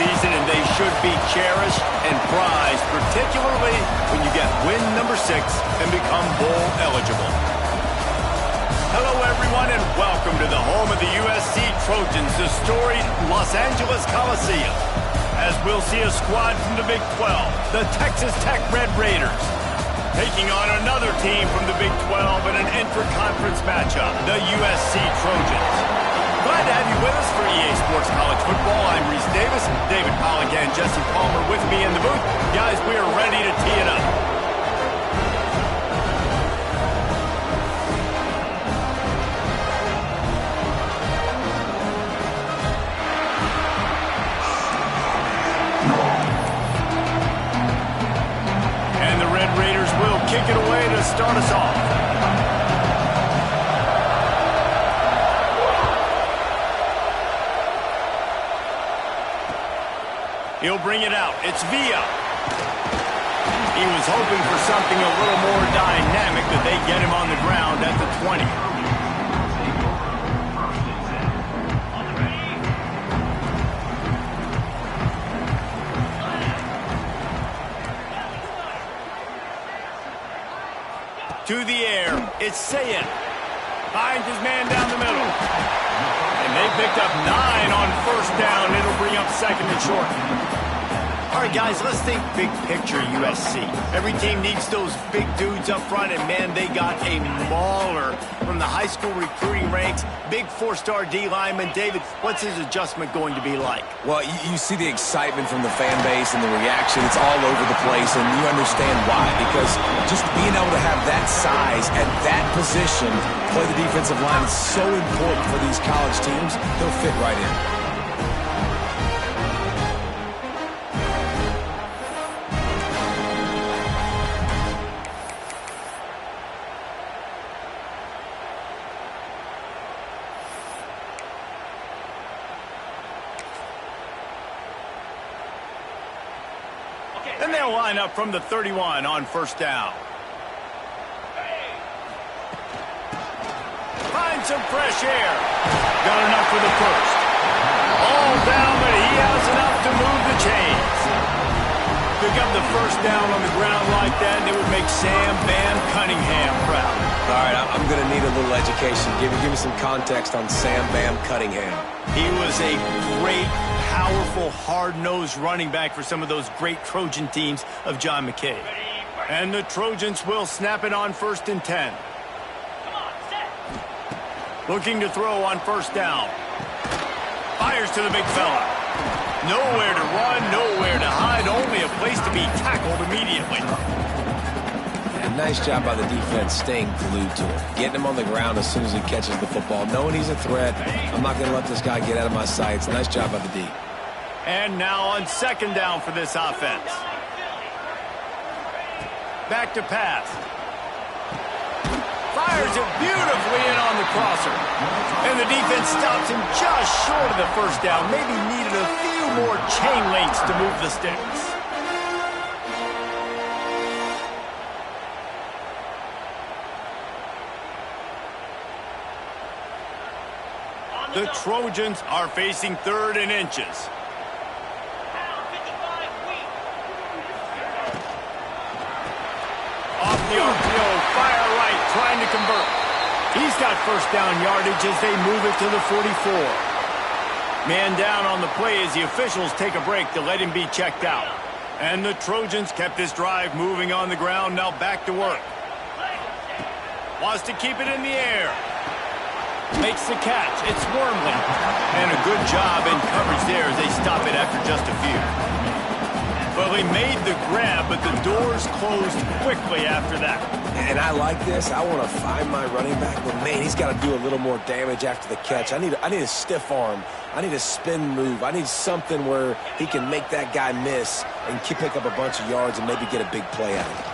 season, and they should be cherished and prized, particularly when you get win number 6 and become bowl eligible. Hello, everyone, and welcome to the home of the USC Trojans, the storied Los Angeles Coliseum. As we'll see a squad from the Big 12, the Texas Tech Red Raiders, taking on another team from the Big 12 in an intra-conference matchup, the USC Trojans. Glad to have you with us for EA Sports College Football. I'm Reese Davis, David Pollack and Jesse Palmer with me in the booth. Guys, we are ready to tee it up. And the Red Raiders will kick it away to start us off. He'll bring it out. It's Villa. He was hoping for something a little more dynamic, that they get him on the ground at the 20. To the air. It's Sayed. Finds his man down the middle. And they picked up 9 on first down. It'll bring up second and short. All right, guys, let's think big picture USC. Every team needs those big dudes up front, and, man, they got a mauler from the high school recruiting ranks. Big 4-star D lineman. David, what's his adjustment going to be like? Well, you see the excitement from the fan base and the reaction. It's all over the place, and you understand why. Because just being able to have that size at that position, play the defensive line, is so important for these college teams. He'll fit right in. And they'll line up from the 31 on first down. Find some fresh air. Got enough for the first. All down, but he has enough to move the chains. Pick up the first down on the ground like that, and it would make Sam Bam Cunningham proud. All right, I'm going to need a little education. Give me some context on Sam Bam Cunningham. He was a great, powerful, hard-nosed running back for some of those great Trojan teams of John McKay. And the Trojans will snap it on first and 10. Looking to throw on first down. Fires to the big fella. Nowhere to run, nowhere to hide, only a place to be tackled immediately. And nice job by the defense staying glued to him. Getting him on the ground as soon as he catches the football. Knowing he's a threat, I'm not going to let this guy get out of my sights. Nice job by the D. And now on second down for this offense. Back to pass. Fires it beautifully in on the crosser. And the defense stops him just short of the first down. Maybe needed a few more chain links to move the sticks. The Trojans are facing 3rd and inches. Off the RPO, fire right, trying to convert. He's got first down yardage as they move it to the 44. Man down on the play as the officials take a break to let him be checked out. And the Trojans kept this drive moving on the ground, now back to work. Wants to keep it in the air. Makes the catch. It's Wormley. And a good job in coverage there as they stop it after just a few. Well, he made the grab, but the doors closed quickly after that. And I like this. I want to find my running back, but, man, he's got to do a little more damage after the catch. I need a stiff arm. I need a spin move. I need something where he can make that guy miss and pick up a bunch of yards and maybe get a big play out of it.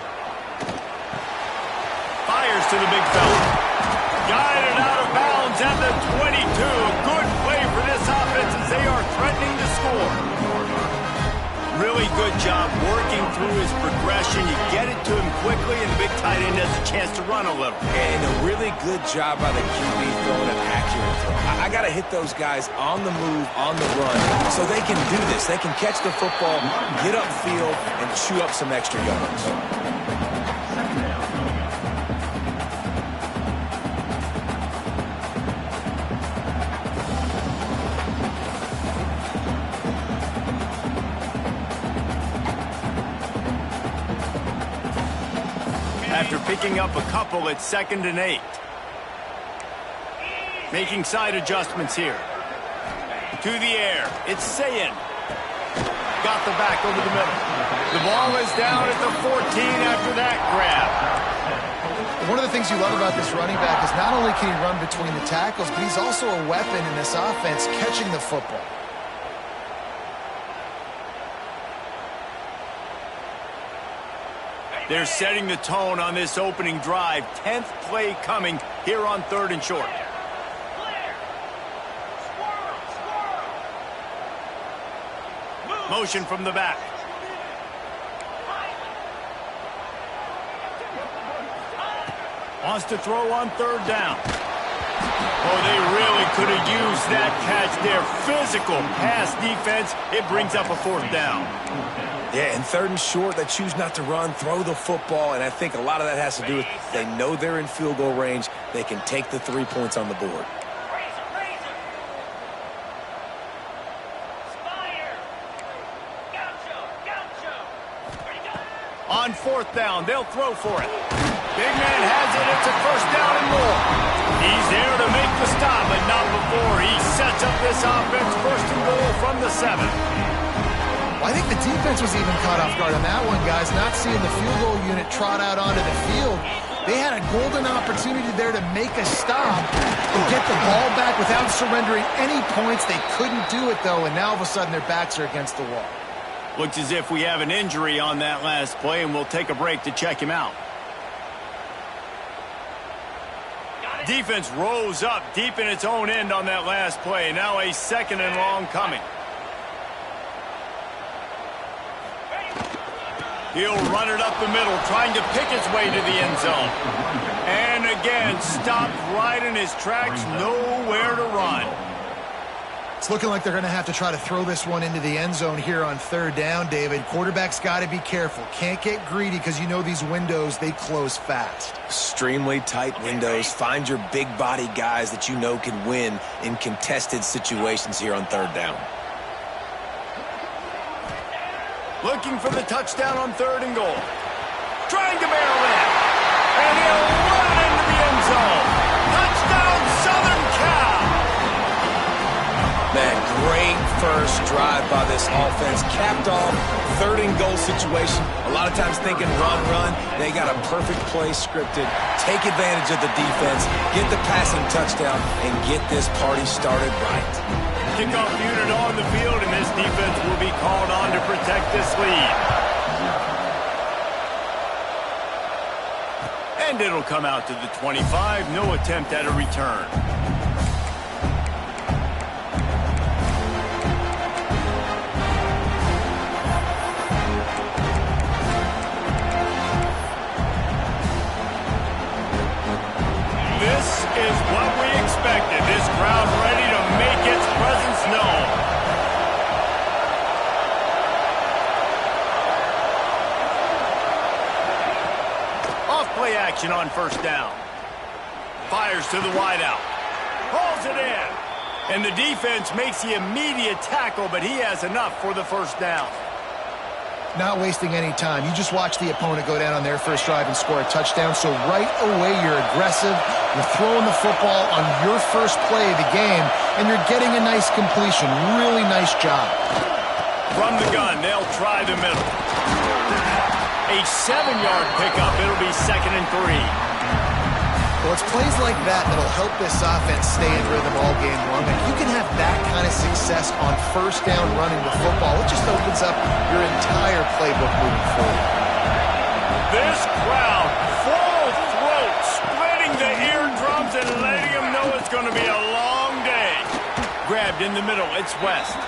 Fires to the big fella. Guided out of bounds at the 22. Good play for this offense as they are threatening to score. Really good job working through his progression. You get it to him quickly in big time tight end has a chance to run a little. And a really good job by the QB throwing an accurate throw. I got to hit those guys on the move, on the run, so they can do this. They can catch the football, get upfield, and chew up some extra yards. After picking up a couple, it's 2nd and 8. Making side adjustments here. To the air. It's Sayin. Got the back over the middle. The ball is down at the 14 after that grab. One of the things you love about this running back is not only can he run between the tackles, but he's also a weapon in this offense catching the football. They're setting the tone on this opening drive. 10th play coming here on 3rd and short. Motion from the back. Wants to throw on 3rd down. Oh, they really could have used that catch there. Physical pass defense. It brings up a 4th down. Yeah, and 3rd and short, they choose not to run, throw the football, and I think a lot of that has to do with they know they're in field goal range. They can take the 3 points on the board. On 4th down, they'll throw for it. Big man has it. It's a 1st down and more. He's there to make the stop, but not before he sets up this offense. 1st and goal from the 7. Well, I think the defense was even caught off guard on that one, guys. Not seeing the field goal unit trot out onto the field. They had a golden opportunity there to make a stop and get the ball back without surrendering any points. They couldn't do it, though, and now all of a sudden their backs are against the wall. Looks as if we have an injury on that last play, and we'll take a break to check him out. Defense rose up deep in its own end on that last play. Now a 2nd and long coming. He'll run it up the middle, trying to pick his way to the end zone. And again, stopped right in his tracks, nowhere to run. It's looking like they're going to have to try to throw this one into the end zone here on 3rd down, David. Quarterback's got to be careful. Can't get greedy because you know these windows, they close fast. Extremely tight windows. Find your big body guys that you know can win in contested situations here on 3rd down. Looking for the touchdown on 3rd and goal. Trying to barrel in. And he'll run into the end zone. Touchdown, Southern Cal. Man, great first drive by this offense. Capped off, 3rd and goal situation. A lot of times thinking run. They got a perfect play scripted. Take advantage of the defense, get the passing touchdown, and get this party started right. Kickoff unit on the field, and this defense will be called on to protect this lead. And it'll come out to the 25. No attempt at a return. This is what we expected. This crowd ready to make its presence known. Off-play action on 1st down. Fires to the wideout. Hauls it in. And the defense makes the immediate tackle, but he has enough for the 1st down. Not wasting any time. You just watch the opponent go down on their first drive and score a touchdown. So right away, you're aggressive. You're throwing the football on your first play of the game, and you're getting a nice completion. Really nice job. From the gun, they'll try the middle. A 7-yard pickup. It'll be 2nd and 3. Well, it's plays like that that'll help this offense stay in rhythm all game long. And you can have that kind of success on 1st down running the football. It just opens up your entire playbook moving forward. This crowd, full throat, splitting the eardrums and letting them know it's going to be a long day. Grabbed in the middle, it's West.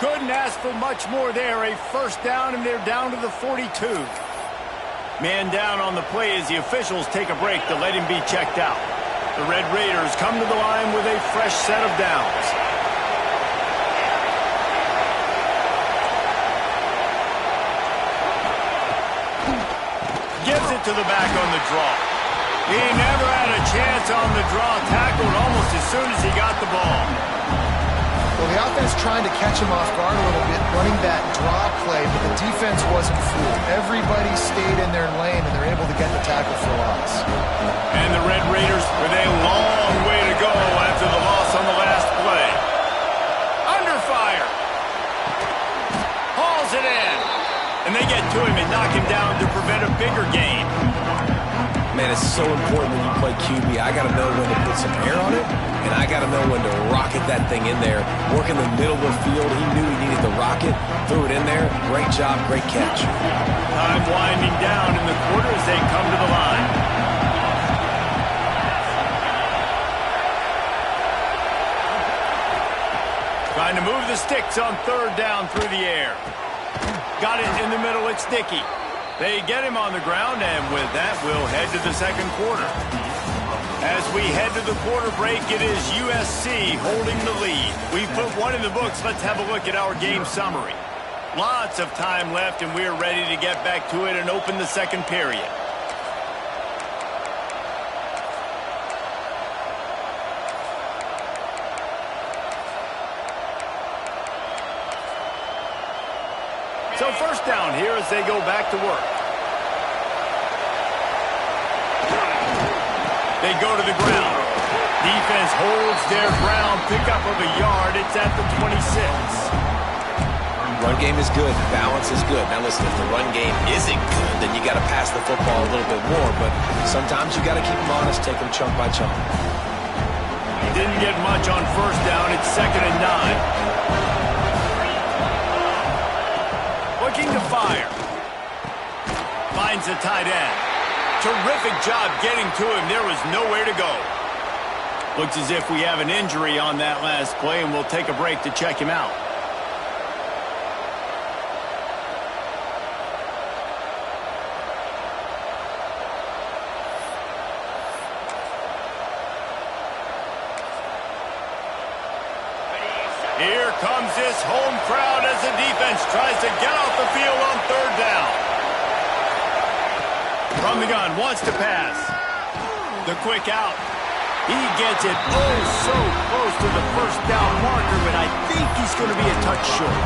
Couldn't ask for much more there. A 1st down, and they're down to the 42. Man down on the play as the officials take a break to let him be checked out. The Red Raiders come to the line with a fresh set of downs. Gives it to the back on the draw. He never had a chance on the draw, tackled almost as soon as he got the ball. Well, the offense trying to catch him off guard a little bit, running that draw play, but the defense wasn't fooled. Everybody stayed in their lane, and they're able to get the tackle for loss. And the Red Raiders with a long way to go after the loss on the last play. Under fire. Hauls it in. And they get to him and knock him down to prevent a bigger gain. Man, it's so important when you play QB. I got to know when to put some air on it, and I got to know when to rocket that thing in there. Work in the middle of the field. He knew he needed the rocket, threw it in there. Great job, great catch. Time winding down in the quarter as they come to the line. Trying to move the sticks on third down through the air. Got it in the middle. It's Dickey. They get him on the ground, and with that, we'll head to the second quarter. As we head to the quarter break, it is USC holding the lead. We've put one in the books. Let's have a look at our game summary. Lots of time left, and we're ready to get back to it and open the second period. So first down here as they go back to work. They go to the ground. Defense holds their ground. Pickup of a yard. It's at the 26. Run game is good. Balance is good. Now listen, if the run game isn't good, then you got to pass the football a little bit more. But sometimes you got to keep them honest, take them chunk by chunk. Didn't get much on first down. It's 2nd and 9. Looking to fire. Finds the tight end. Terrific job getting to him. There was nowhere to go. Looks as if we have an injury on that last play, and we'll take a break to check him out. Here comes this home crowd as the defense tries to get off the field on third down. From the gun, wants to pass. The quick out. He gets it oh so close to the first down marker, but I think he's going to be a touch short.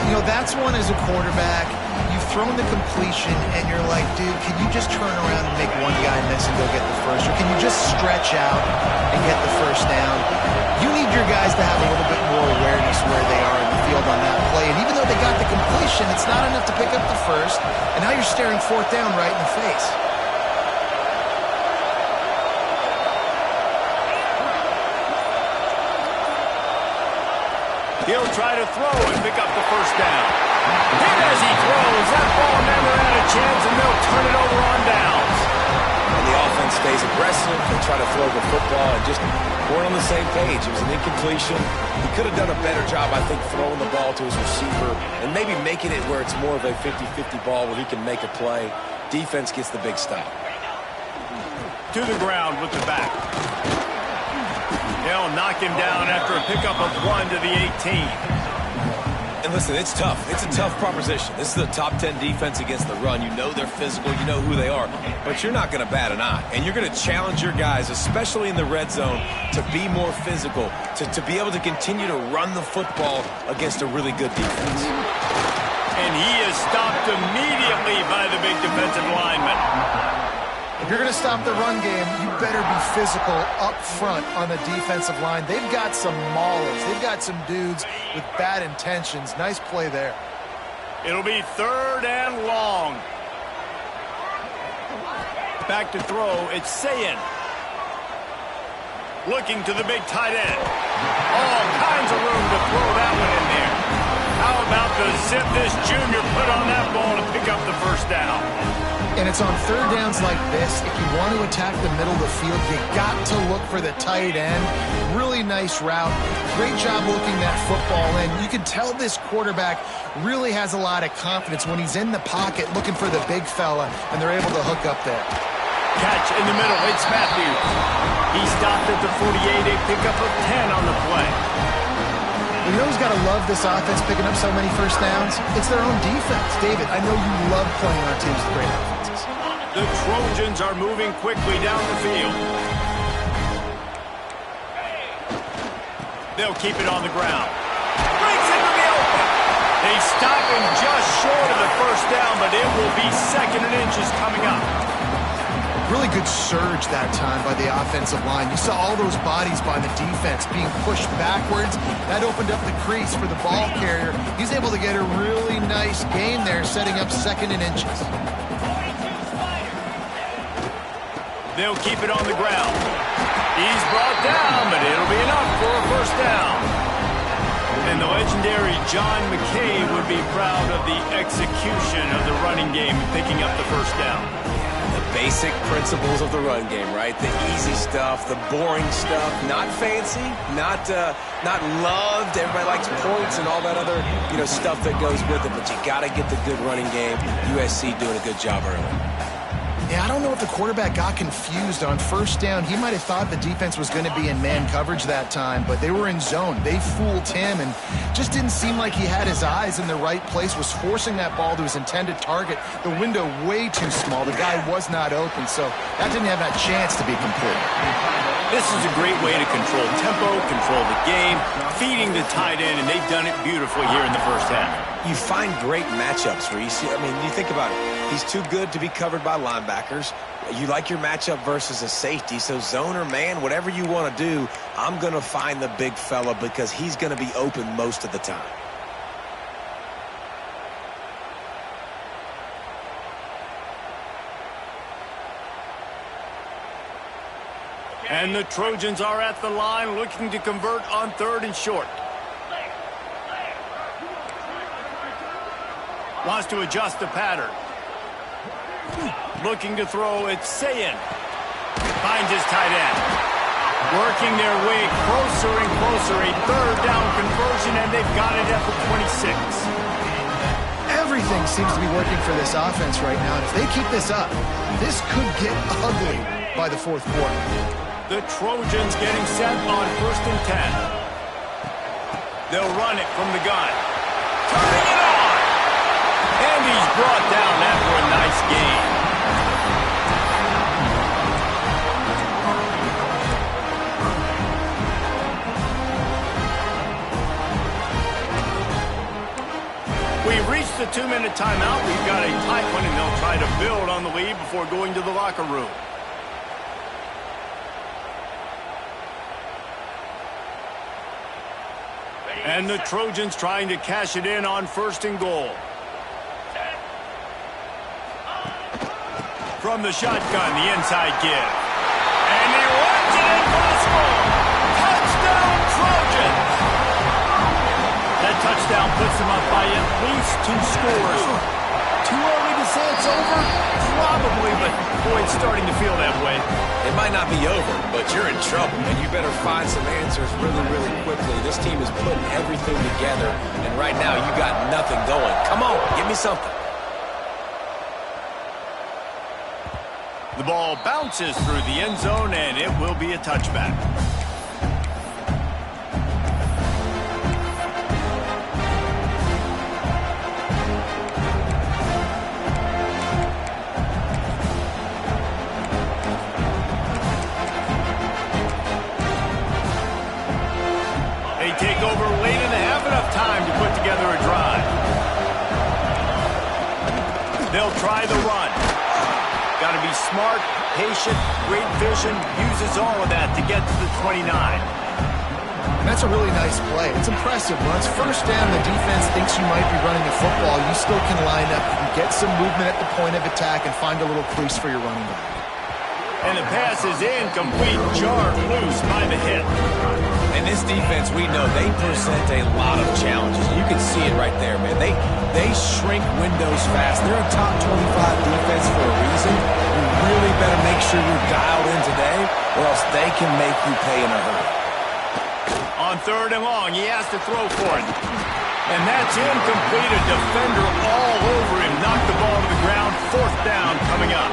You know, that's one as a quarterback. You've thrown the completion, and you're like, dude, can you just turn around and make one guy miss and go get the first? Or can you just stretch out and get the first down? You need your guys to have a little bit more awareness where they are in the field on that play. And even though they got the completion, it's not enough to pick up the first. And now you're staring fourth down right in the face. He'll try to throw and pick up the first down. And as he throws, that ball never had a chance, and they'll turn it over on downs. And the offense stays aggressive. They try to throw the football and just weren't on the same page. It was an incompletion. He could have done a better job, I think, throwing the ball to his receiver and maybe making it where it's more of a 50-50 ball where he can make a play. Defense gets the big stop. To the ground with the back. They'll knock him down after a pickup of 1 to the 18. And listen, it's tough. It's a tough proposition. This is the top 10 defense against the run. You know they're physical. You know who they are. But you're not going to bat an eye. And you're going to challenge your guys, especially in the red zone, to be more physical, to be able to continue to run the football against a really good defense. And he is stopped immediately by the big defensive lineman. If you're going to stop the run game, you better be physical up front on the defensive line. They've got some maulers. They've got some dudes with bad intentions. Nice play there. It'll be 3rd and long. Back to throw. It's Sayin. Looking to the big tight end. All kinds of room to throw that one in there. How about the zip this junior put on that ball to pick up the first down? And it's on third downs like this. If you want to attack the middle of the field, you got to look for the tight end. Really nice route. Great job looking that football in. You can tell this quarterback really has a lot of confidence when he's in the pocket looking for the big fella, and they're able to hook up there. Catch in the middle. It's Matthews. He stopped at the 48. A pickup of 10 on the play. You know who's got to love this offense picking up so many first downs? It's their own defense. David, I know you love playing on teams with great offenses. The Trojans are moving quickly down the field. They'll keep it on the ground. Breaks into the open. They stop him just short of the first down, but it will be 2nd and inches coming up. Really good surge that time by the offensive line. You saw all those bodies by the defense being pushed backwards. That opened up the crease for the ball carrier. He's able to get a really nice gain there, setting up 2nd and inches. They'll keep it on the ground. He's brought down, but it'll be enough for a first down. And the legendary John McKay would be proud of the execution of the running game, picking up the first down. Basic principles of the run game, right? The easy stuff, the boring stuff, not fancy, not loved. Everybody likes points and all that other, stuff that goes with it, but you got to get the good running game. USC doing a good job early. Yeah, I don't know if the quarterback got confused on first down. He might have thought the defense was going to be in man coverage that time, but they were in zone. They fooled him and just didn't seem like he had his eyes in the right place, was forcing that ball to his intended target. The window way too small. The guy was not open, so that didn't have that chance to be complete. This is a great way to control tempo, control the game, feeding the tight end, and they've done it beautifully here in the first half. You find great matchups where you see, you think about it. He's too good to be covered by linebackers. You like your matchup versus a safety, so zone or man, whatever you want to do, I'm going to find the big fella because he's going to be open most of the time. And the Trojans are at the line looking to convert on 3rd and short. Wants to adjust the pattern. Looking to throw, it's Sayin. Finds his tight end. Working their way closer and closer. A 3rd down conversion, and they've got it at the 26. Everything seems to be working for this offense right now, and if they keep this up, this could get ugly by the 4th quarter. The Trojans getting set on 1st and 10. They'll run it from the gun. Turning it on! And he's brought down after a nice gain. We've reached the 2-minute timeout. We've got a tight one, and they'll try to build on the lead before going to the locker room. And the Trojans trying to cash it in on 1st and goal. From the shotgun, the inside give. And he runs it in for the score. Touchdown, Trojans! That touchdown puts them up by at least 2 scores. Too early to say it's over? Probably, but boy, it's starting to feel that way. It might not be over, but you're in trouble, and you better find some answers really, really quickly. This team is putting everything together, and right now you got nothing going. Come on, give me something. The ball bounces through the end zone, and it will be a touchback. They take over late in the half, enough time to put together a drive. They'll try the run. Got to be smart, patient, great vision, uses all of that to get to the 29. And that's a really nice play. It's impressive. When it's first down, the defense thinks you might be running the football. You still can line up. You can get some movement at the point of attack and find a little crease for your running back. And the pass is incomplete, jarred loose by the hit. And this defense, we know they present a lot of challenges. You can see it right there, man. They shrink windows fast. They're a top 25 defense for a reason. can make you pay in a hurry. On 3rd and long, he has to throw for it. And that's incomplete. A defender all over him. Knocked the ball to the ground. 4th down coming up.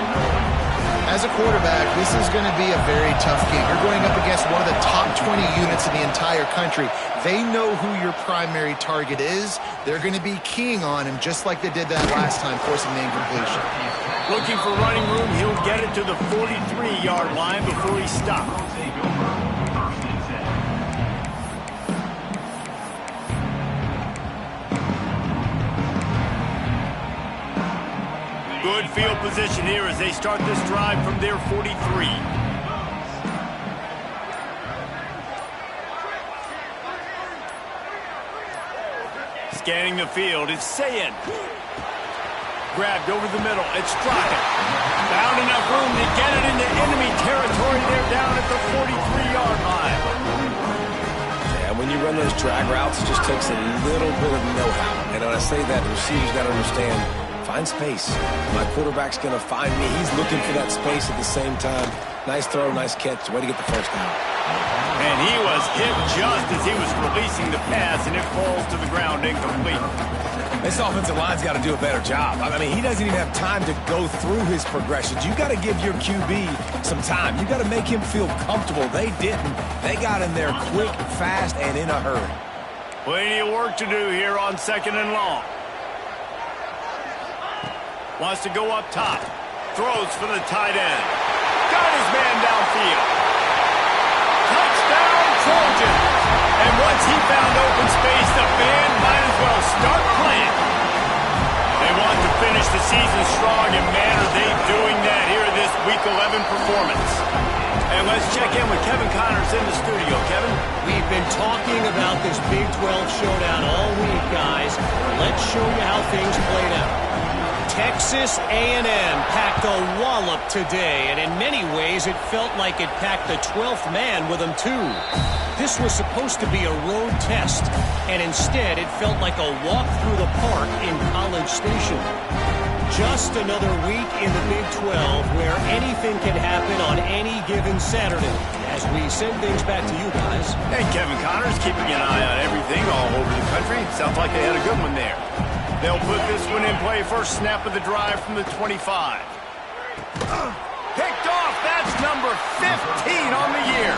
As a quarterback, this is going to be a very tough game. You're going up against one of the top 20 units in the entire country. They know who your primary target is. They're going to be keying on him just like they did that last time, forcing the incompletion. Looking for running room. He'll get it to the 43-yard line before he stops. Good field position here as they start this drive from their 43. Scanning the field, it's Sayin. Grabbed over the middle, it's Crockett. Found enough room to get it into enemy territory. They're down at the 43-yard line. Yeah, when you run those drag routes, it just takes a little bit of know-how. And when I say that, the receivers got to understand, find space. My quarterback's going to find me. He's looking for that space at the same time. Nice throw, nice catch. Way to get the first down. And he was hit just as he was releasing the pass, and it falls to the ground incomplete. This offensive line's got to do a better job. I mean, he doesn't even have time to go through his progressions. You got to give your QB some time. You got to make him feel comfortable. They didn't. They got in there quick, fast, and in a hurry. Plenty of work to do here on 2nd and long. Wants to go up top. Throws for the tight end. Got his man downfield. Touchdown, Trojans. And once he found open space, the band might as well start playing. They want to finish the season strong, and man, are they doing that here in this Week 11 performance. And let's check in with Kevin Connors in the studio. Kevin? We've been talking about this Big 12 showdown all week, guys. Let's show you how things played out. Texas A&M packed a wallop today, and in many ways it felt like it packed the 12th man with them too. This was supposed to be a road test, and instead it felt like a walk through the park in College Station. Just another week in the Big 12 where anything can happen on any given Saturday. As we send things back to you guys. Hey, Kevin Connors keeping an eye on everything all over the country. Sounds like they had a good one there. They'll put this one in play. First snap of the drive from the 25. Picked off. That's number 15 on the year.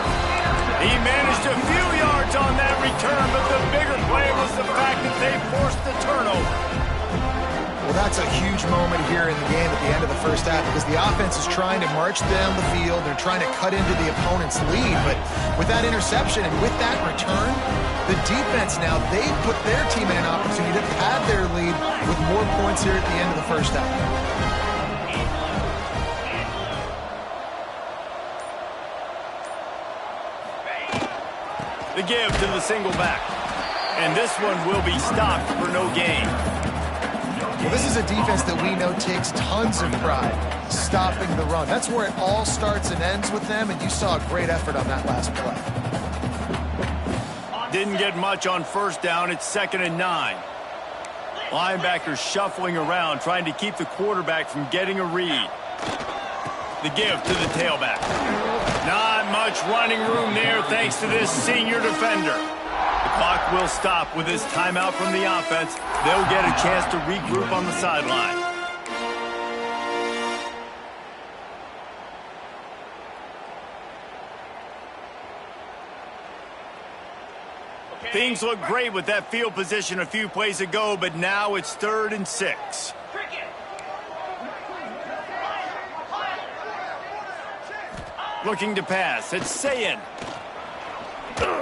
He managed a few yards on that return, but the bigger play was the fact that they forced the turnover. Well, that's a huge moment here in the game at the end of the first half because the offense is trying to march down the field. They're trying to cut into the opponent's lead. But with that interception and with that return, the defense now, they put their team in an opportunity to pad their lead with more points here at the end of the first half. The give to the single back. And this one will be stopped for no gain. Well, this is a defense that we know takes tons of pride stopping the run. That's where it all starts and ends with them, and you saw a great effort on that last play. Didn't get much on first down. It's 2nd and 9. Linebackers shuffling around, trying to keep the quarterback from getting a read. The give to the tailback. Not much running room there thanks to this senior defender. The clock will stop with this timeout from the offense. They'll get a chance to regroup on the sideline. Things look great with that field position a few plays ago, but now it's 3rd and 6. Looking to pass. It's Sayin.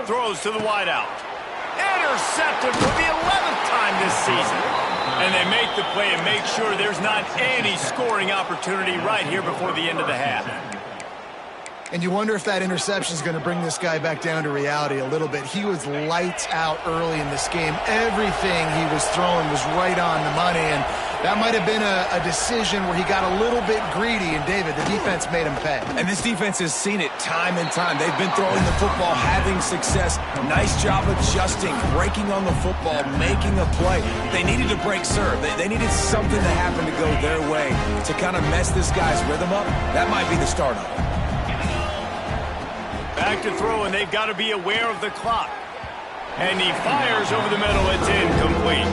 Throws to the wideout. Intercepted for the 11th time this season. And they make the play and make sure there's not any scoring opportunity right here before the end of the half. And you wonder if that interception is going to bring this guy back down to reality a little bit. He was lights out early in this game. Everything he was throwing was right on the money, and that might have been a decision where he got a little bit greedy, and David, the defense made him pay. And this defense has seen it time and time. They've been throwing the football, having success. Nice job adjusting, breaking on the football, making a play. They needed to break serve. They needed something to happen to go their way to kind of mess this guy's rhythm up. That might be the start of it. Back to throw, and they've got to be aware of the clock. And he fires over the middle. It's incomplete.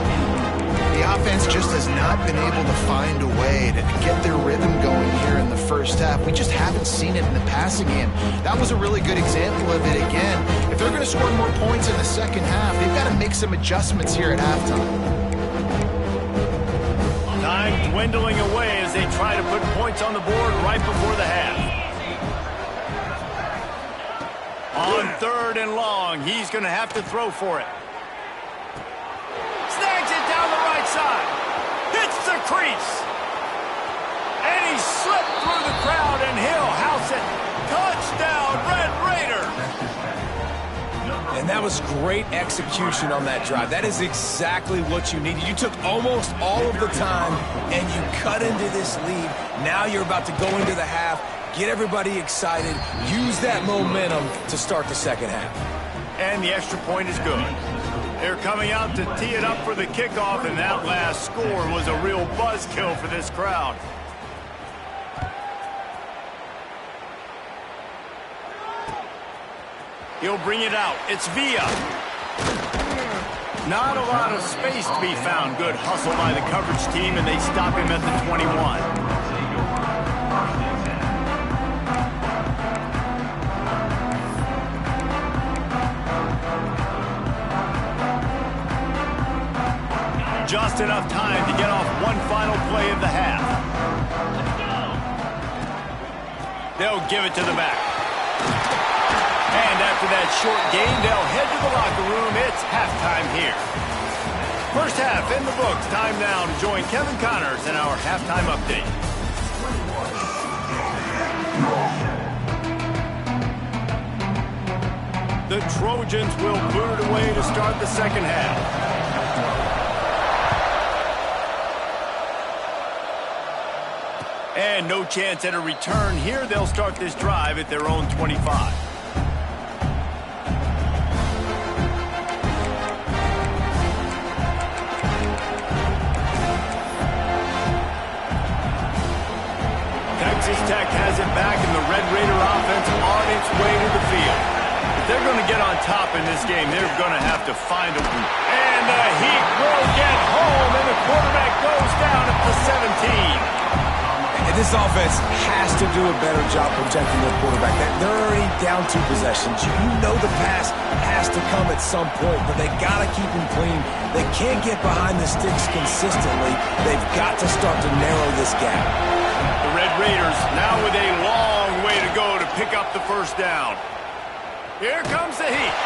The offense just has not been able to find a way to get their rhythm going here in the first half. We just haven't seen it in the passing game. That was a really good example of it again. If they're going to score more points in the second half, they've got to make some adjustments here at halftime. Time dwindling away as they try to put points on the board right before the half. On 3rd and long, he's going to have to throw for it. Snags it down the right side. Hits the crease. And he slipped through the crowd, and he'll house it. Touchdown, Red Raider. And that was great execution on that drive. That is exactly what you needed. You took almost all of the time, and you cut into this lead. Now you're about to go into the half, get everybody excited, use that momentum to start the second half. And the extra point is good. They're coming out to tee it up for the kickoff, and that last score was a real buzzkill for this crowd. He'll bring it out. It's Villa. Not a lot of space to be found. Good hustle by the coverage team, and they stop him at the 21. Just enough time to get off one final play of the half. They'll give it to the back. And after that short gain, they'll head to the locker room. It's halftime here. First half in the books. Time now to join Kevin Connors in our halftime update. The Trojans will boot it away to start the second half. And no chance at a return here. They'll start this drive at their own 25. Texas Tech has it back, and the Red Raider offense on its way to the field. If they're going to get on top in this game, they're going to have to find a way. And the Heat will get home, and the quarterback goes down at the 17. And this offense has to do a better job protecting their quarterback. They're already down 2 possessions. You know the pass has to come at some point, but they got to keep him clean. They can't get behind the sticks consistently. They've got to start to narrow this gap. The Red Raiders now with a long way to go to pick up the first down. Here comes the Heat.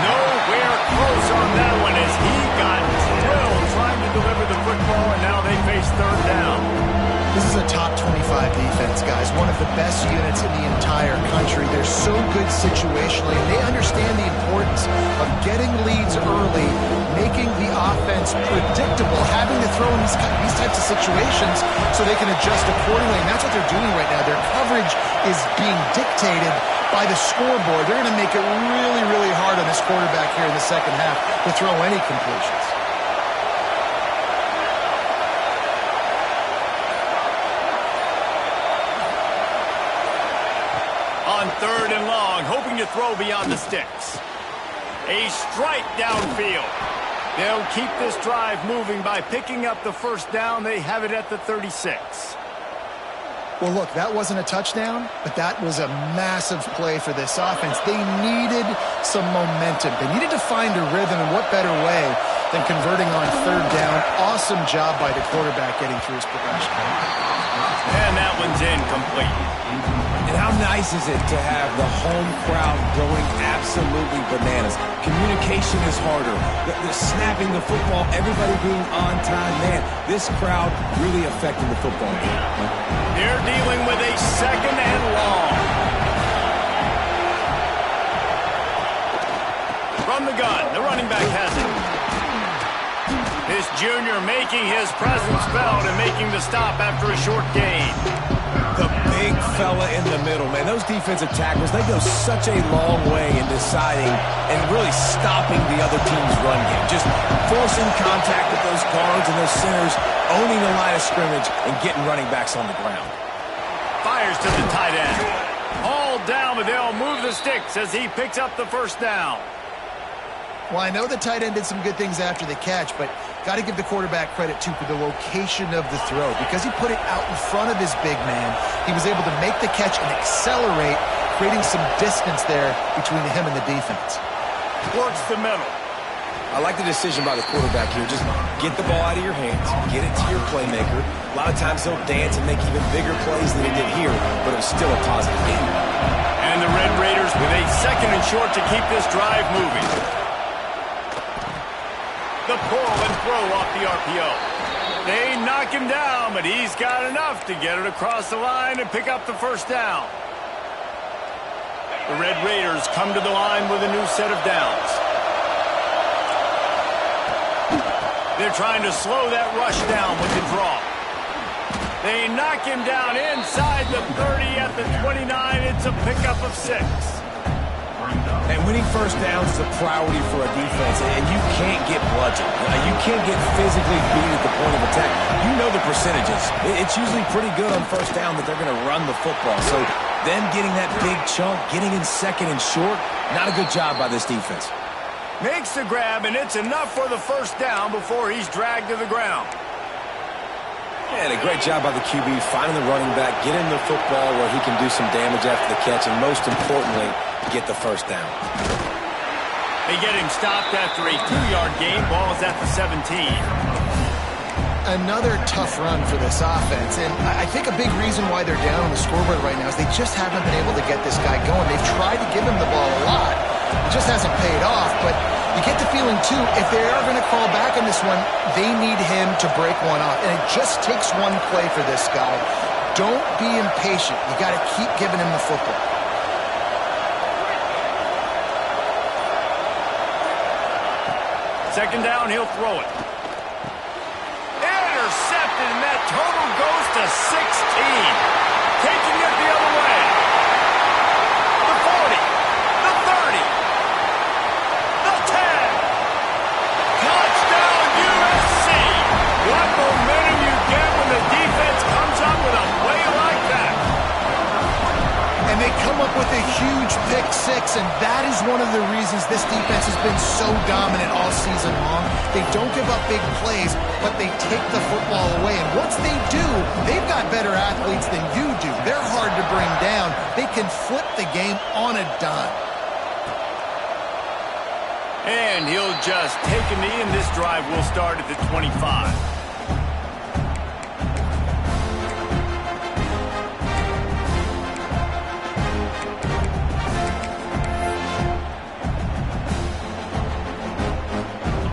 Nowhere close on that one as he got drilled trying to deliver the football, and now they face 3rd down. This is a top 25 defense, guys. One of the best units in the entire country. They're so good situationally, and they understand the importance of getting leads early, making the offense predictable, having to throw in these types of situations so they can adjust accordingly. And that's what they're doing right now. Their coverage is being dictated by the scoreboard. They're going to make it really, really hard on this quarterback here in the second half to throw any completions. On 3rd and long, hoping to throw beyond the sticks. A strike downfield. They'll keep this drive moving by picking up the first down. They have it at the 36. Well, look, that wasn't a touchdown, but that was a massive play for this offense. They needed some momentum. They needed to find a rhythm, and what better way than converting on 3rd down. Awesome job by the quarterback getting through his progression. And that one's incomplete. And how nice is it to have the home crowd going absolutely bananas? Communication is harder. The snapping the football, everybody being on time. Man, this crowd really affecting the football game. They're dealing with a 2nd and long. From the gun, the running back has it. This junior making his presence felt and making the stop after a short gain. The big fella in the middle, man. Those defensive tackles, they go such a long way in deciding and really stopping the other team's run game. Just forcing contact with those guards and those centers, owning the line of scrimmage, and getting running backs on the ground. Fires to the tight end. Hauled down, but they'll move the sticks as he picks up the first down. Well, I know the tight end did some good things after the catch, but got to give the quarterback credit, too, for the location of the throw. Because he put it out in front of his big man, he was able to make the catch and accelerate, creating some distance there between him and the defense. Works the middle. I like the decision by the quarterback here. Just get the ball out of your hands, get it to your playmaker. A lot of times he'll dance and make even bigger plays than he did here, but it was still a positive game. And the Red Raiders with a 2nd and short to keep this drive moving. The pull and throw off the RPO. They knock him down, but he's got enough to get it across the line and pick up the first down. The Red Raiders come to the line with a new set of downs. They're trying to slow that rush down with the draw. They knock him down inside the 30 at the 29. It's a pickup of 6. And winning first downs is a priority for a defense, and you can't get bludgeoned. You can't get physically beat at the point of attack. You know the percentages. It's usually pretty good on first down that they're going to run the football. So them getting that big chunk, getting in 2nd and short, not a good job by this defense. Makes the grab, and it's enough for the first down before he's dragged to the ground. And a great job by the QB finding the running back, getting the football where he can do some damage after the catch, and most importantly, get the first down. They get him stopped after a 2-yard gain. Ball is at the 17. Another tough run for this offense, and I think a big reason why they're down on the scoreboard right now is they just haven't been able to get this guy going. They've tried to give him the ball a lot. It just hasn't paid off, but you get the feeling, too, if they are going to crawl back on this one, they need him to break one off, and it just takes one play for this guy. Don't be impatient. You got to keep giving him the football. Second down, he'll throw it. Intercepted, and that total goes to 16. Taking it the other way. The 40, the 30, the 10. Touchdown, USC. What momentum you get when the defense comes up with a play like that. And they come up with a huge pick 6, and that is one of the reasons this defense has been so dominant all season long. They don't give up big plays, but they take the football away. And once they do, they've got better athletes than you do. They're hard to bring down. They can flip the game on a dime. And he'll just take a knee, and this drive will start at the 25.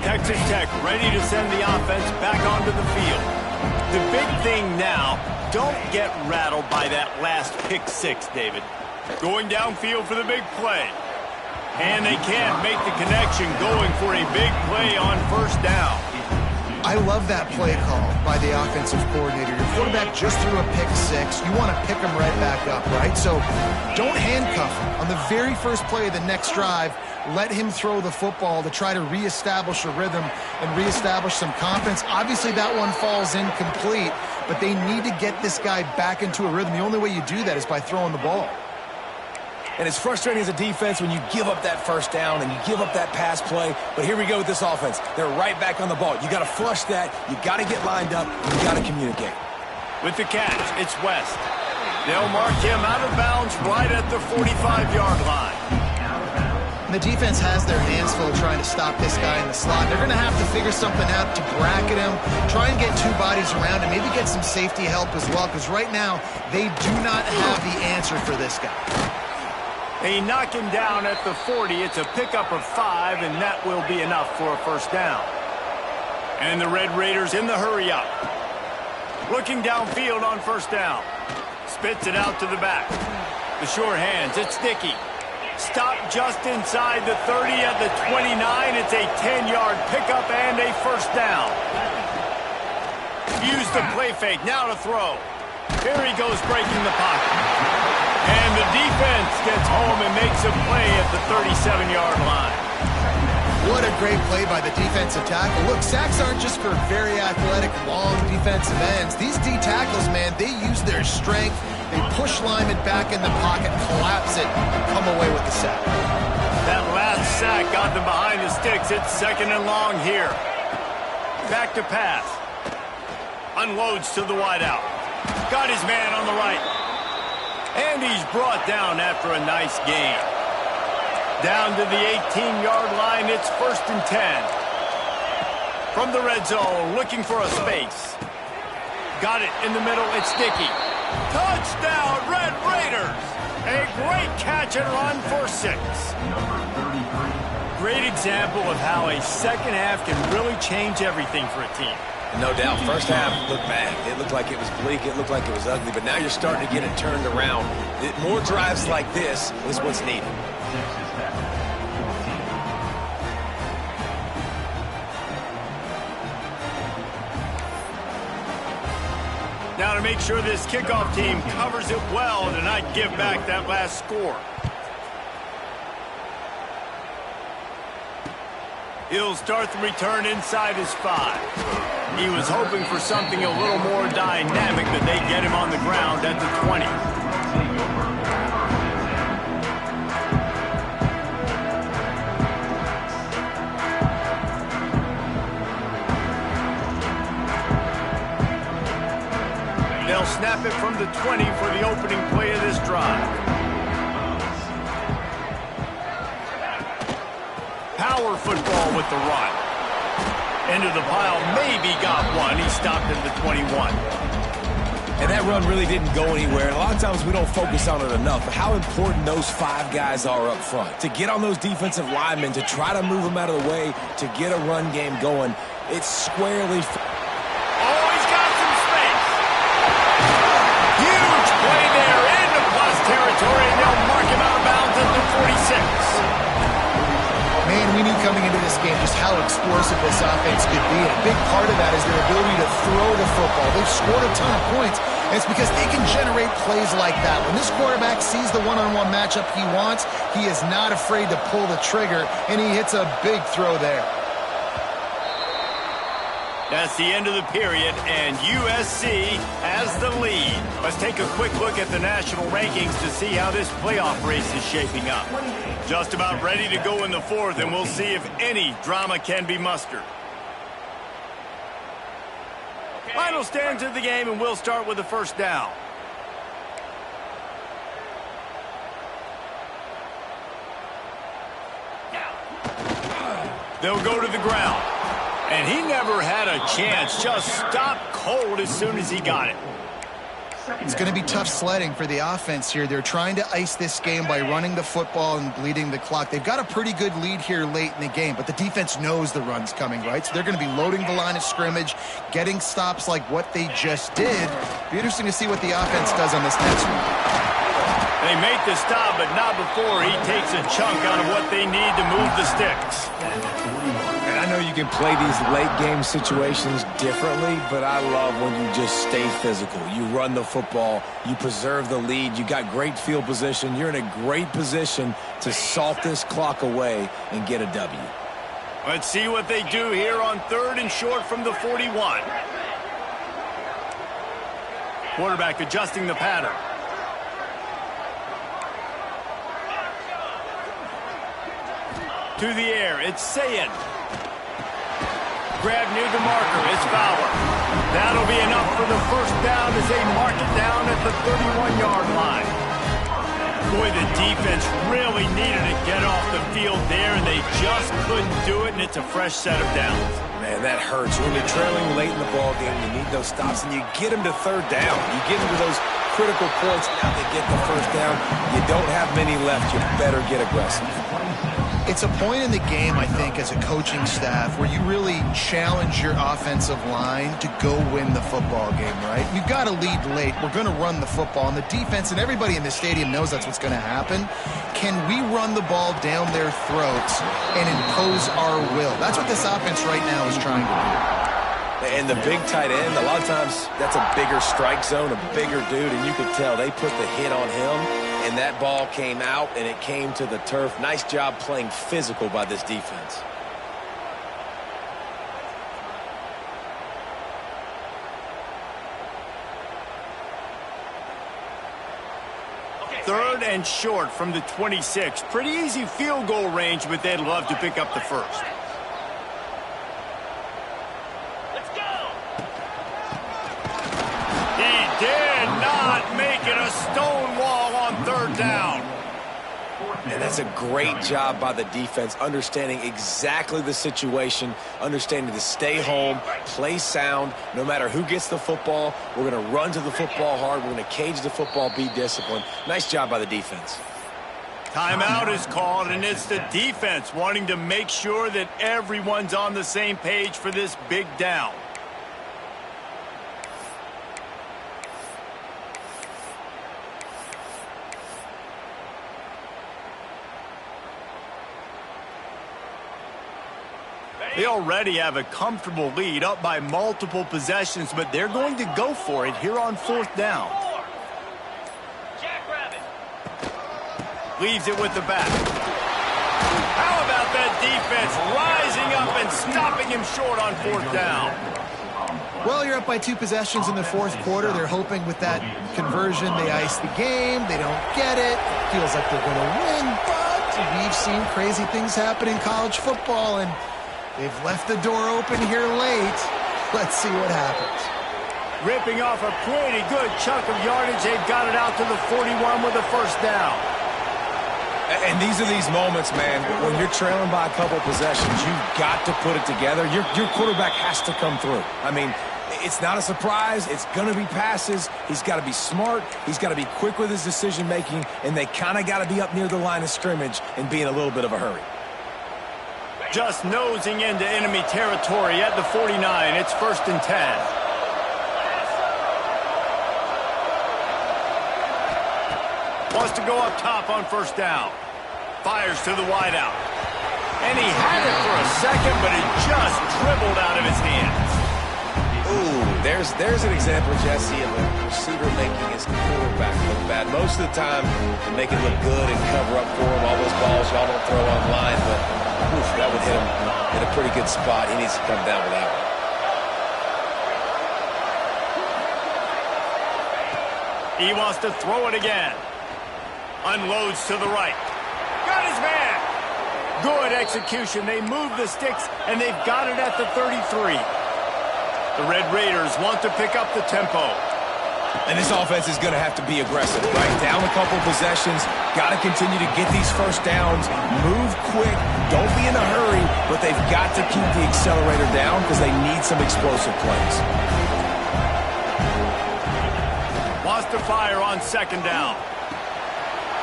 Texas Tech ready to send the offense back onto the field. The big thing now, don't get rattled by that last pick 6, David. Going downfield for the big play. And they can't make the connection going for a big play on first down. I love that play call by the offensive coordinator. Your quarterback just threw a pick 6. You want to pick him right back up, right? So don't handcuff him. On the very first play of the next drive, let him throw the football to try to reestablish a rhythm and reestablish some confidence. Obviously, that one falls incomplete, but they need to get this guy back into a rhythm. The only way you do that is by throwing the ball. And it's frustrating as a defense when you give up that first down and you give up that pass play. But here we go with this offense. They're right back on the ball. You got to flush that. You got to get lined up. You got to communicate. With the catch, it's West. They'll mark him out of bounds right at the 45-yard line. And the defense has their hands full trying to stop this guy in the slot. They're going to have to figure something out to bracket him, try and get 2 bodies around, and maybe get some safety help as well, because right now they do not have the answer for this guy. They knock him down at the 40. It's a pickup of 5, and that will be enough for a first down. And the Red Raiders in the hurry up. Looking downfield on first down. Spits it out to the back. The short hands, it's Dickey. Stop just inside the 30 at the 29. It's a 10-yard pickup and a first down. Use the play fake, now to throw. Here he goes breaking the pocket. And the defense gets home and makes a play at the 37-yard line. What a great play by the defensive tackle. Look, sacks aren't just for very athletic, long defensive ends. These D tackles, man, they use their strength They push linemen back in the pocket, collapse it, come away with the sack. That last sack got them behind the sticks. It's 2nd and long here. Back to pass. Unloads to the wideout. Got his man on the right. And he's brought down after a nice gain. Down to the 18-yard line, it's 1st and 10. From the red zone, looking for a space. Got it in the middle, it's Dickey. Touchdown, Red Raiders! A great catch and run for 6. Great example of how a second half can really change everything for a team. No doubt. First half looked bad. It looked like it was bleak. It looked like it was ugly. But now you're starting to get it turned around. More drives like this is what's needed. Now to make sure this kickoff team covers it well to not give back that last score. He'll start the return inside his 5. He was hoping for something a little more dynamic, but they get him on the ground at the 20. They'll snap it from the 20 for the opening play of this drive. Power football with the run. Into the pile, maybe got one. He stopped at the 21. And that run really didn't go anywhere. And a lot of times we don't focus on it enough. But how important those 5 guys are up front. To get on those defensive linemen, to try to move them out of the way, to get a run game going. It's squarely... Oh, he's got some space. Huge play there into plus territory, and they'll mark him out of bounds at the 46. Man, we knew coming into this game just how explosive this offense could be. And a big part of that is their ability to throw the football. They've scored a ton of points, and it's because they can generate plays like that. When this quarterback sees the one-on-one matchup he wants, he is not afraid to pull the trigger, and he hits a big throw there. That's the end of the period, and USC has the lead. Let's take a quick look at the national rankings to see how this playoff race is shaping up. Just about ready to go in the 4th, and we'll see if any drama can be mustered. Final stanza of the game, and we'll start with the first down. They'll go to the ground. And he never had a chance, just stopped cold as soon as he got it. It's going to be tough sledding for the offense here. They're trying to ice this game by running the football and bleeding the clock. They've got a pretty good lead here late in the game, but the defense knows the run's coming, right? So they're going to be loading the line of scrimmage, getting stops like what they just did. Be interesting to see what the offense does on this next one. They make the stop, but not before he takes a chunk out of what they need to move the sticks. And I know you can play these late-game situations differently, but I love when you just stay physical. You run the football, you preserve the lead, you got great field position, you're in a great position to salt this clock away and get a W. Let's see what they do here on 3rd and short from the 41. Quarterback adjusting the pattern. To the air, it's Sayin. Grab near the marker, it's Fowler. That'll be enough for the first down as they mark it down at the 31-yard line. Boy, the defense really needed to get off the field there, and they just couldn't do it, and it's a fresh set of downs. Man, that hurts. When you're trailing late in the ball game, you need those stops, and you get them to 3rd down. You get them to those critical points. Now they get the first down. You don't have many left. You better get aggressive. It's a point in the game, I think, as a coaching staff where you really challenge your offensive line to go win the football game, right? We've got to lead late. We're going to run the football, and the defense and everybody in the stadium knows that's what's going to happen. Can we run the ball down their throats and impose our will? That's what this offense right now is trying to do. And the big tight end, a lot of times that's a bigger strike zone, a bigger dude, and you could tell they put the hit on him. And that ball came out, and it came to the turf. Nice job playing physical by this defense. 3rd and short from the 26. Pretty easy field goal range, but they'd love to pick up the first. Let's go. He did not make it a stone wall on 3rd down. And that's a great job by the defense, understanding exactly the situation, understanding to stay home, play sound. No matter who gets the football, we're going to run to the football hard. We're going to cage the football, be disciplined. Nice job by the defense. Timeout is called, and it's the defense wanting to make sure that everyone's on the same page for this big down. They already have a comfortable lead, up by multiple possessions, but they're going to go for it here on 4th down. Leaves it with the back. How about that defense rising up and stopping him short on 4th down? Well, you're up by 2 possessions in the 4th quarter. They're hoping with that conversion they ice the game. They don't get it. Feels like they're going to win, but we've seen crazy things happen in college football, and they've left the door open here late. Let's see what happens. Ripping off a pretty good chunk of yardage. They've got it out to the 41 with a 1st down. And these are these moments, man, when you're trailing by a couple possessions, you've got to put it together. Your quarterback has to come through. I mean, it's not a surprise. It's going to be passes. He's got to be smart. He's got to be quick with his decision-making, and they kind of got to be up near the line of scrimmage and be in a little bit of a hurry. Just nosing into enemy territory at the 49. It's 1st and 10. Wants to go up top on 1st down. Fires to the wideout. And he had it for a second, but it just dribbled out of his hands. Ooh, there's an example, Jesse, of a receiver making his quarterback look bad. Most of the time, they make it look good and cover up for him. All those balls y'all don't throw online, but oof, that would hit him in a pretty good spot. He needs to come down with that one. He wants to throw it again. Unloads to the right. Got his man. Good execution. They move the sticks, and they've got it at the 33. The Red Raiders want to pick up the tempo. And this offense is going to have to be aggressive, right? Down a couple possessions. Got to continue to get these 1st downs. Move quick. Don't be in a hurry, but they've got to keep the accelerator down because they need some explosive plays. Wants to fire on 2nd down.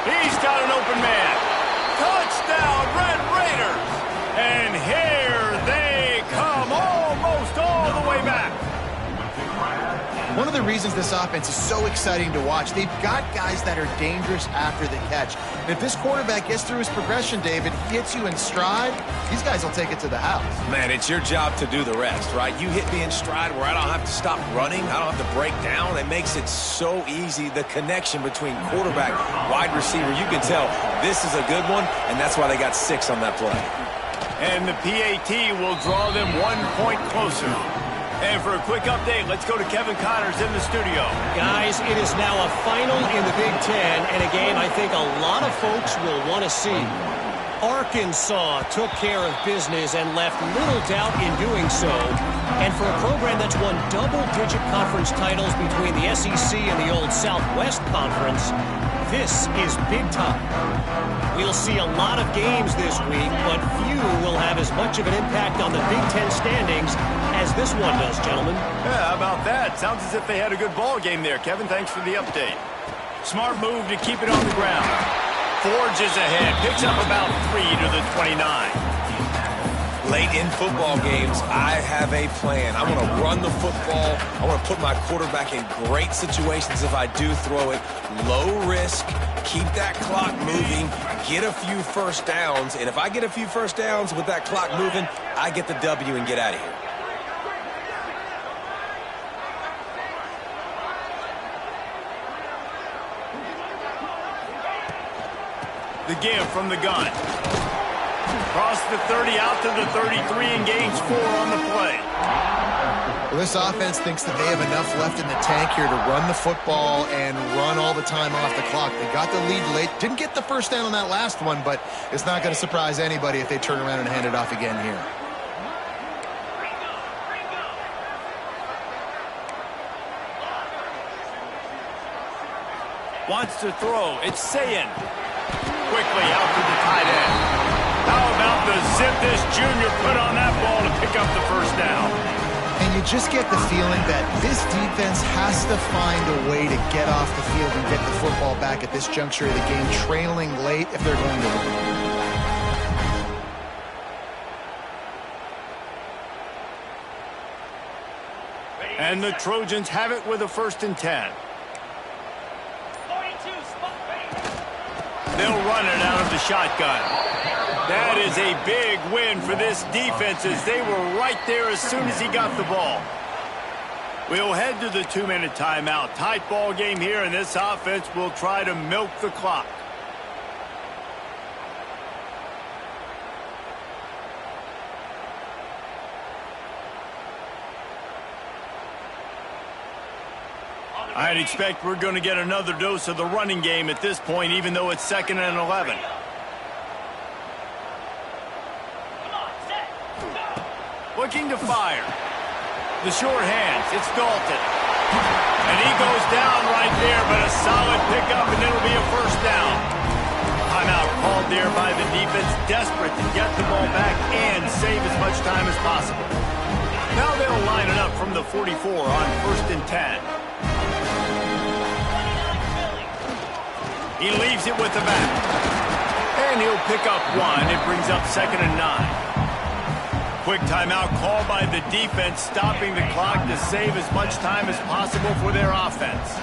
He's got an open man. Touchdown, Red Raiders. And here they come, almost all the way back. One of the reasons this offense is so exciting to watch, they've got guys that are dangerous after the catch. And if this quarterback gets through his progression, David, hits you in stride, these guys will take it to the house. Man, it's your job to do the rest, right? You hit me in stride where I don't have to stop running. I don't have to break down. It makes it so easy, the connection between quarterback, wide receiver. You can tell this is a good one, and that's why they got 6 on that play. And the PAT will draw them 1 point closer. And for a quick update, let's go to Kevin Connors in the studio. Guys, it is now a final in the Big Ten, and a game I think a lot of folks will want to see. Arkansas took care of business and left little doubt in doing so. And for a program that's won double-digit conference titles between the SEC and the old Southwest Conference, this is big time. We'll see a lot of games this week, but few will have as much of an impact on the Big Ten standings as this one does, gentlemen. Yeah, how about that? Sounds as if they had a good ball game there. Kevin, thanks for the update. Smart move to keep it on the ground. Forges ahead, picks up about 3 to the 29. Late in football games, I have a plan. I want to run the football. I want to put my quarterback in great situations if I do throw it. Low risk, keep that clock moving, get a few 1st downs. And if I get a few 1st downs with that clock moving, I get the W and get out of here. The give from the gun. Across the 30, out to the 33, and gains 4 on the play. Well, this offense thinks that they have enough left in the tank here to run the football and run run all the time off the clock. They got the lead late. Didn't get the first down on that last one, but it's not going to surprise anybody if they turn around and hand it off again here. Wants to throw. It's Sayin. Quickly out to the tight end. How about the zip this junior put on that ball to pick up the first down? And you just get the feeling that this defense has to find a way to get off the field and get the football back at this juncture of the game, trailing late if they're going to win. And the Trojans have it with a 1st and 10. They'll run it out of the shotgun. That is a big win for this defense as they were right there as soon as he got the ball. We'll head to the 2-minute timeout. Tight ball game here, and this offense will try to milk the clock. I'd expect we're going to get another dose of the running game at this point, even though it's 2nd and 11. Looking to fire. The short hands. It's Dalton. And he goes down right there, but a solid pickup, and it'll be a 1st down. Timeout called there by the defense, desperate to get the ball back and save as much time as possible. Now they'll line it up from the 44 on 1st and 10. He leaves it with the back. And he'll pick up 1. It brings up 2nd and 9. Quick timeout called by the defense, stopping the clock to save as much time as possible for their offense.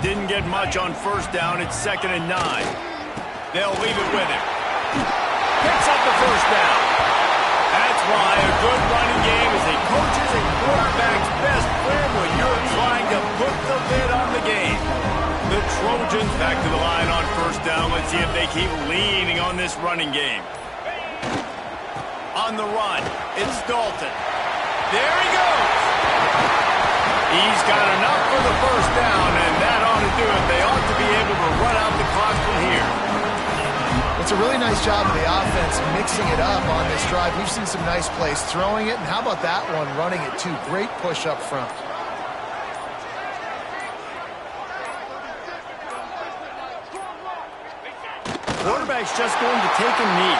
Didn't get much on 1st down. It's 2nd and 9. They'll leave it with him. Picks up the 1st down. That's why a good running game is a coach's and quarterback's best friend when you're trying to put the lid on the game. The Trojans back to the line on 1st down. Let's see if they keep leaning on this running game. On the run, it's Dalton. There he goes. He's got enough for the 1st down, and that ought to do it. They ought to be able to run out the clock from here. It's a really nice job of the offense mixing it up on this drive. We've seen some nice plays throwing it, and how about that one running it too? Great push up front. Quarterback's just going to take a knee.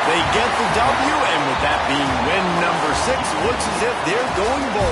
They get the W, and with that being win number 6, looks as if they're going bowling.